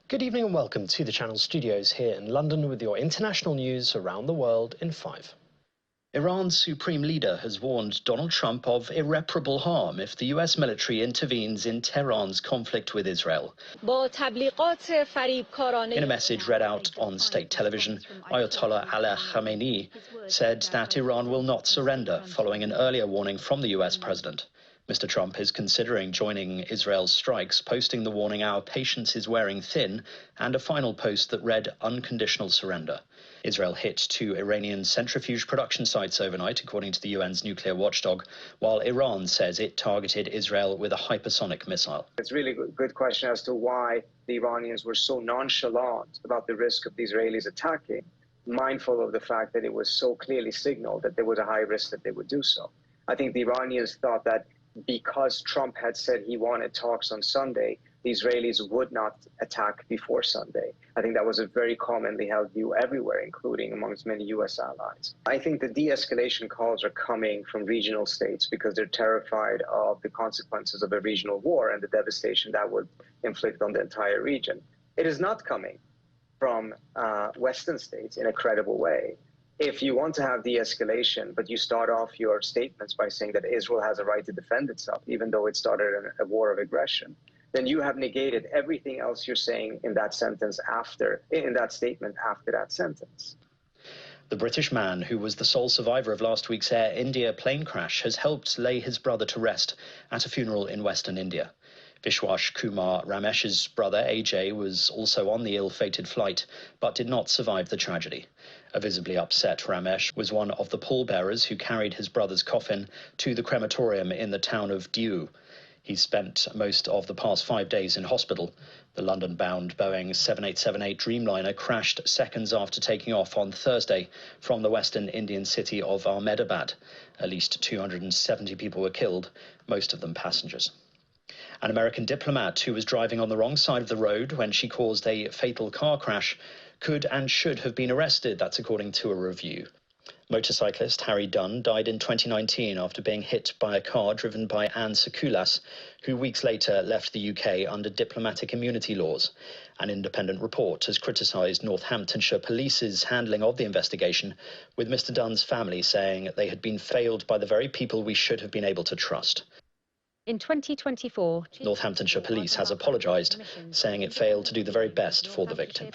Good evening and welcome to the Channel studios here in London with your international news around the world in 5. Iran's supreme leader has warned Donald Trump of irreparable harm if the US military intervenes in Tehran's conflict with Israel. In a message read out on state television, Ayatollah Ali Khamenei said that Iran will not surrender following an earlier warning from the US president. Mr. Trump is considering joining Israel's strikes, posting the warning, "Our patience is wearing thin," and a final post that read, "Unconditional surrender." Israel hit 2 Iranian centrifuge production sites overnight, according to the UN's nuclear watchdog, while Iran says it targeted Israel with a hypersonic missile. It's really a good question as to why the Iranians were so nonchalant about the risk of the Israelis attacking, mindful of the fact that it was so clearly signaled that there was a high risk that they would do so. I think the Iranians thought that because Trump had said he wanted talks on Sunday, the Israelis would not attack before Sunday. I think that was a very commonly held view everywhere, including amongst many U.S. allies. I think the de-escalation calls are coming from regional states because they're terrified of the consequences of a regional war and the devastation that would inflict on the entire region. It is not coming from Western states in a credible way. If you want to have de-escalation, but you start off your statements by saying that Israel has a right to defend itself, even though it started a war of aggression, then you have negated everything else you're saying in that sentence in that statement after that sentence. The British man who was the sole survivor of last week's Air India plane crash has helped lay his brother to rest at a funeral in Western India. Vishwas Kumar Ramesh's brother, AJ, was also on the ill-fated flight, but did not survive the tragedy. A visibly upset Ramesh was one of the pallbearers who carried his brother's coffin to the crematorium in the town of Diu. He spent most of the past 5 days in hospital. The London-bound Boeing 7878 Dreamliner crashed seconds after taking off on Thursday from the western Indian city of Ahmedabad. At least 270 people were killed, most of them passengers. An American diplomat who was driving on the wrong side of the road when she caused a fatal car crash could and should have been arrested, that's according to a review. Motorcyclist Harry Dunn died in 2019 after being hit by a car driven by Anne Sekulas, who weeks later left the UK under diplomatic immunity laws. An independent report has criticised Northamptonshire Police's handling of the investigation, with Mr Dunn's family saying they had been failed by the very people we should have been able to trust. In 2024, Northamptonshire Police has apologised, saying it failed to do the very best for the victim.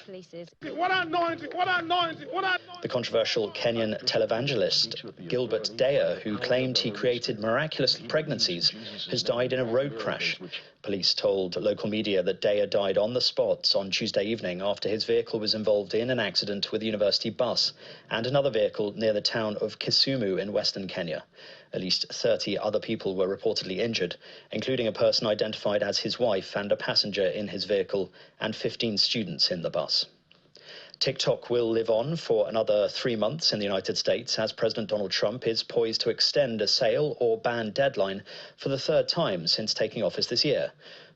The controversial Kenyan televangelist Gilbert Deya, who claimed he created miraculous pregnancies, has died in a road crash. Police told local media that Deya died on the spot on Tuesday evening after his vehicle was involved in an accident with a university bus and another vehicle near the town of Kisumu in western Kenya. At least 30 other people were reportedly injured, including a person identified as his wife and a passenger in his vehicle, and 15 students in the bus. TikTok will live on for another 3 months in the United States as President Donald Trump is poised to extend a sale or ban deadline for the 3rd time since taking office this year.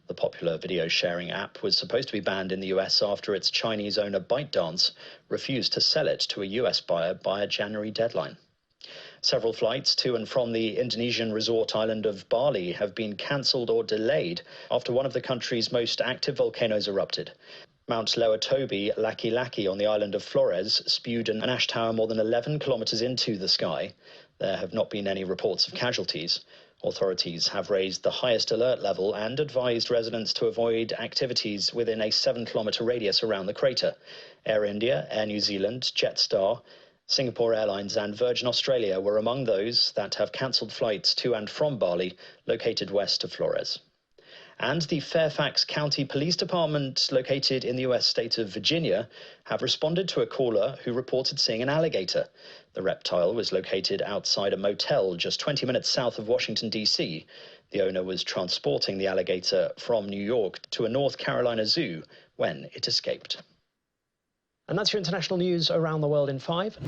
The popular video sharing app was supposed to be banned in the US after its Chinese owner ByteDance refused to sell it to a US buyer by a January deadline. Several flights to and from the Indonesian resort island of Bali have been cancelled or delayed after one of the country's most active volcanoes erupted. Mount Lower Toby Laki-Laki on the island of Flores spewed an ash tower more than 11 kilometres into the sky. There have not been any reports of casualties. Authorities have raised the highest alert level and advised residents to avoid activities within a 7-kilometre radius around the crater. Air India, Air New Zealand, Jetstar, Singapore Airlines and Virgin Australia were among those that have cancelled flights to and from Bali, located west of Flores. And the Fairfax County Police Department, located in the US state of Virginia, have responded to a caller who reported seeing an alligator. The reptile was located outside a motel just 20 minutes south of Washington, D.C. The owner was transporting the alligator from New York to a North Carolina zoo when it escaped. And that's your international news around the world in 5.